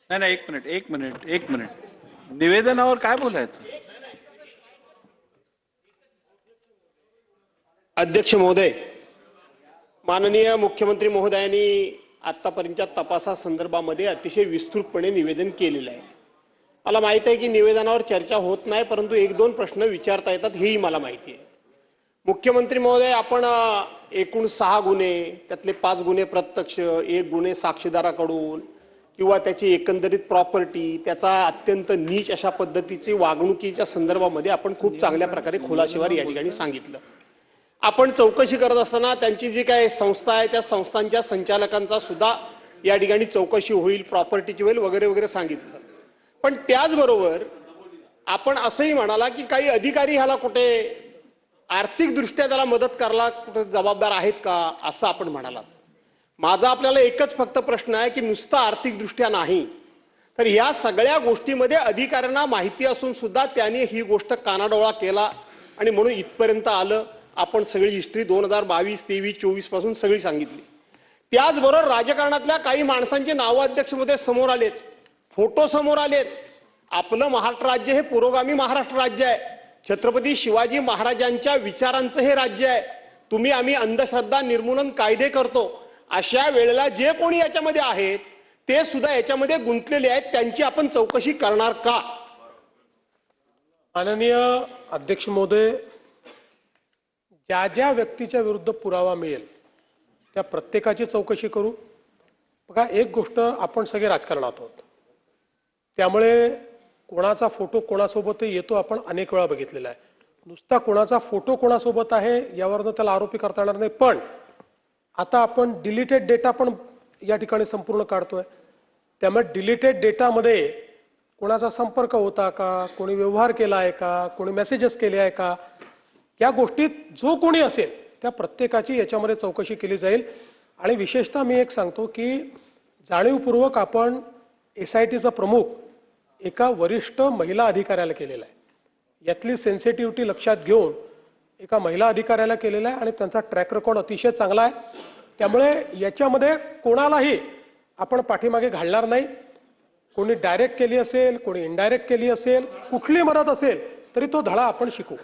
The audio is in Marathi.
नाही नाही, एक मिनिट निवेदनावर काय बोलायचं? अध्यक्ष महोदय, माननीय मुख्यमंत्री महोदयांनी आतापर्यंतच्या तपासासंदर्भामध्ये अतिशय विस्तृतपणे निवेदन केलेलं आहे. मला माहिती आहे की निवेदनावर चर्चा होत नाही, परंतु एक दोन प्रश्न विचारता येतात हेही मला माहिती आहे. मुख्यमंत्री महोदय, आपण एकूण 6 गुन्हे, त्यातले 5 गुन्हे प्रत्यक्ष, 1 गुन्हे साक्षीदाराकडून किंवा त्याची एकंदरीत प्रॉपर्टी, त्याचा अत्यंत नीच अशा पद्धतीची वागणुकीच्या संदर्भामध्ये आपण खूप चांगल्या प्रकारे खुलासेवार या ठिकाणी सांगितलं. आपण चौकशी करत असताना त्यांची जी काही संस्था आहे त्या संस्थांच्या संचालकांचा सुद्धा या ठिकाणी चौकशी होईल, प्रॉपर्टीची होईल वगैरे वगैरे सांगितलं. पण त्याचबरोबर आपण असंही म्हणाला की काही अधिकारी ह्याला कुठे आर्थिकदृष्ट्या त्याला मदत करायला कुठे जबाबदार आहेत का, असं आपण म्हणालात. माझा आपल्याला एकच फक्त प्रश्न आहे की नुसतं आर्थिकदृष्ट्या नाही, तर या सगळ्या गोष्टीमध्ये अधिकाऱ्यांना माहिती असून सुद्धा त्यांनी ही गोष्ट कानाडोळा केला आणि म्हणून इथपर्यंत आलं. आपण सगळी हिस्ट्री 2022, 23, 24 पासून सगळी सांगितली. त्याचबरोबर राजकारणातल्या काही माणसांची नावं अध्यक्षमध्ये समोर आलेत, फोटो समोर आलेत. आपलं महाराष्ट्र राज्य हे पुरोगामी महाराष्ट्र राज्य आहे, छत्रपती शिवाजी महाराजांच्या विचारांचं हे राज्य आहे. तुम्ही आम्ही अंधश्रद्धा निर्मूलन कायदे करतो, अशा वेळेला जे कोणी याच्यामध्ये आहेत ते सुद्धा याच्यामध्ये गुंतलेले आहेत, त्यांची आपण चौकशी करणार का? माननीय अध्यक्ष महोदय, ज्या ज्या व्यक्तीच्या विरुद्ध पुरावा मिळेल त्या प्रत्येकाची चौकशी करू. बघा, एक गोष्ट, आपण सगळे राजकारणात आहोत, त्यामुळे कोणाचा फोटो कोणासोबत येतो आपण अनेक वेळा बघितलेला आहे. नुसता कोणाचा फोटो कोणासोबत आहे यावरनं त्याला आरोपी करता येणार नाही. पण आता आपण डिलीटेड डेटा पण या ठिकाणी संपूर्ण काढतोय, त्यामुळे डिलीटेड डेटामध्ये कोणाचा संपर्क होता का, कोणी व्यवहार केला आहे का, कोणी मेसेजेस केले आहे का, या गोष्टीत जो कोणी असेल त्या प्रत्येकाची याच्यामध्ये चौकशी केली जाईल. आणि विशेषतः मी एक सांगतो की जाणीवपूर्वक आपण SITचा प्रमुख एका वरिष्ठ महिला अधिकाऱ्याला केलेला आहे. यातली सेन्सिटिव्हिटी लक्षात घेऊन एका महिला अधिकाऱ्याला केलेला आहे आणि त्यांचा ट्रॅक रेकॉर्ड अतिशय चांगला आहे. त्यामुळे याच्यामध्ये कोणालाही आपण पाठीमागे घालणार नाही. कोणी डायरेक्ट केली असेल, कोणी इनडायरेक्ट केली असेल, कुठली मदत असेल तरी तो धडा आपण शिकू.